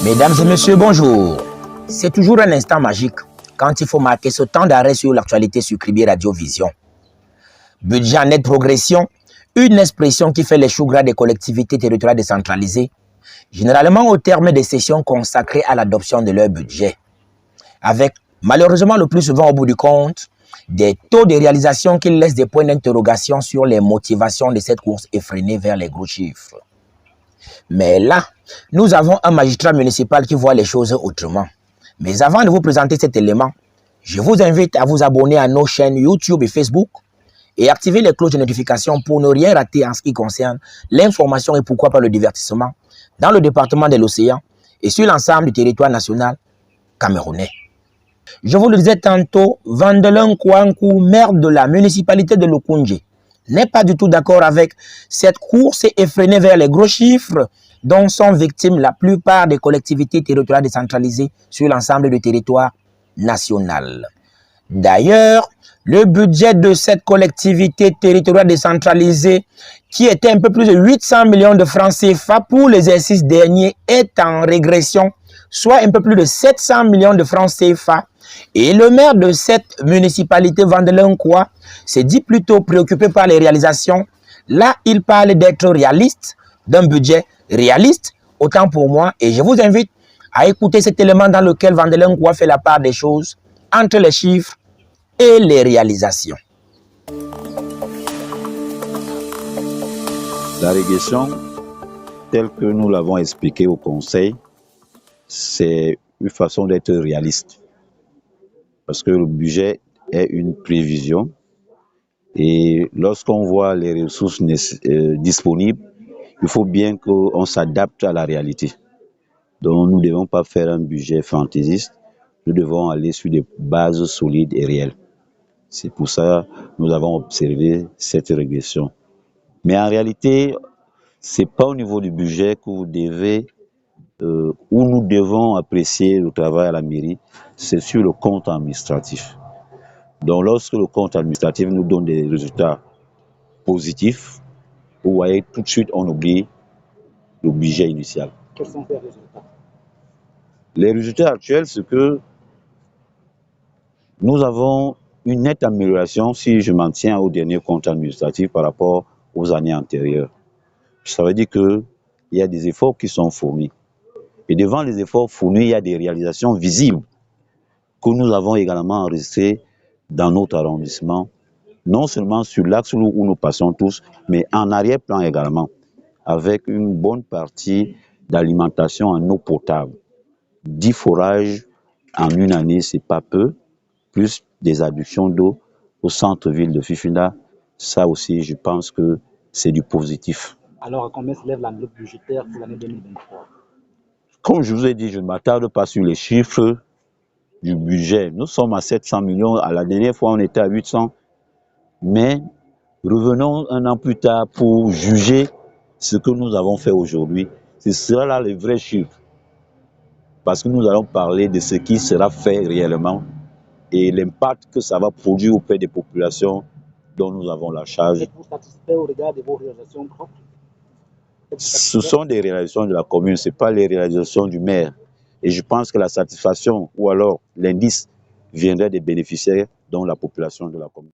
Mesdames et messieurs, bonjour. C'est toujours un instant magique quand il faut marquer ce temps d'arrêt sur l'actualité sur Kribi Radio Vision. Budget en nette progression, une expression qui fait les choux gras des collectivités territoriales décentralisées, généralement au terme des sessions consacrées à l'adoption de leur budget. Avec malheureusement le plus souvent au bout du compte, des taux de réalisation qui laissent des points d'interrogation sur les motivations de cette course effrénée vers les gros chiffres. Mais là, nous avons un magistrat municipal qui voit les choses autrement. Mais avant de vous présenter cet élément, je vous invite à vous abonner à nos chaînes YouTube et Facebook et activer les cloches de notification pour ne rien rater en ce qui concerne l'information et pourquoi pas le divertissement dans le département de l'Océan et sur l'ensemble du territoire national camerounais. Je vous le disais tantôt, Vandelin Kouankou, maire de la municipalité de Lokoundji, n'est pas du tout d'accord avec cette course effrénée vers les gros chiffres dont sont victimes la plupart des collectivités territoriales décentralisées sur l'ensemble du territoire national. D'ailleurs, le budget de cette collectivité territoriale décentralisée, qui était un peu plus de 800 millions de francs CFA pour l'exercice dernier, est en régression, soit un peu plus de 700 millions de francs CFA. Et le maire de cette municipalité, Vandelin Kouankou, s'est dit plutôt préoccupé par les réalisations. Là, il parle d'être réaliste, d'un budget réaliste, autant pour moi. Et je vous invite à écouter cet élément dans lequel Vandelin Kouankou fait la part des choses entre les chiffres et les réalisations. La régression, telle que nous l'avons expliqué au Conseil, c'est une façon d'être réaliste. Parce que le budget est une prévision et lorsqu'on voit les ressources disponibles, il faut bien qu'on s'adapte à la réalité. Donc nous ne devons pas faire un budget fantaisiste, nous devons aller sur des bases solides et réelles. C'est pour ça que nous avons observé cette régression. Mais en réalité, ce n'est pas au niveau du budget que vous devez, où nous devons apprécier le travail à la mairie, c'est sur le compte administratif. Donc lorsque le compte administratif nous donne des résultats positifs, vous voyez tout de suite on oublie le budget initial. Quels sont ces résultats? Les résultats actuels, c'est que nous avons une nette amélioration si je m'en tiens au dernier compte administratif par rapport aux années antérieures. Ça veut dire qu'il y a des efforts qui sont fournis. Et devant les efforts fournis, il y a des réalisations visibles que nous avons également enregistrées dans notre arrondissement, non seulement sur l'axe où nous passons tous, mais en arrière-plan également, avec une bonne partie d'alimentation en eau potable. 10 forages en une année, c'est pas peu, plus des adductions d'eau au centre-ville de Fifina. Ça aussi, je pense que c'est du positif. Alors, à combien s'élève l'enveloppe budgétaire pour l'année 2023? Comme je vous ai dit, je ne m'attarde pas sur les chiffres du budget. Nous sommes à 700 millions, à la dernière fois on était à 800. Mais revenons un an plus tard pour juger ce que nous avons fait aujourd'hui. Ce sera là le vrai chiffre. Parce que nous allons parler de ce qui sera fait réellement et l'impact que ça va produire auprès des populations dont nous avons la charge. Êtes-vous satisfait au regard de vos réalisations propres? Ce sont des réalisations de la commune, ce n'est pas les réalisations du maire. Et je pense que la satisfaction ou alors l'indice viendrait des bénéficiaires, dont la population de la commune.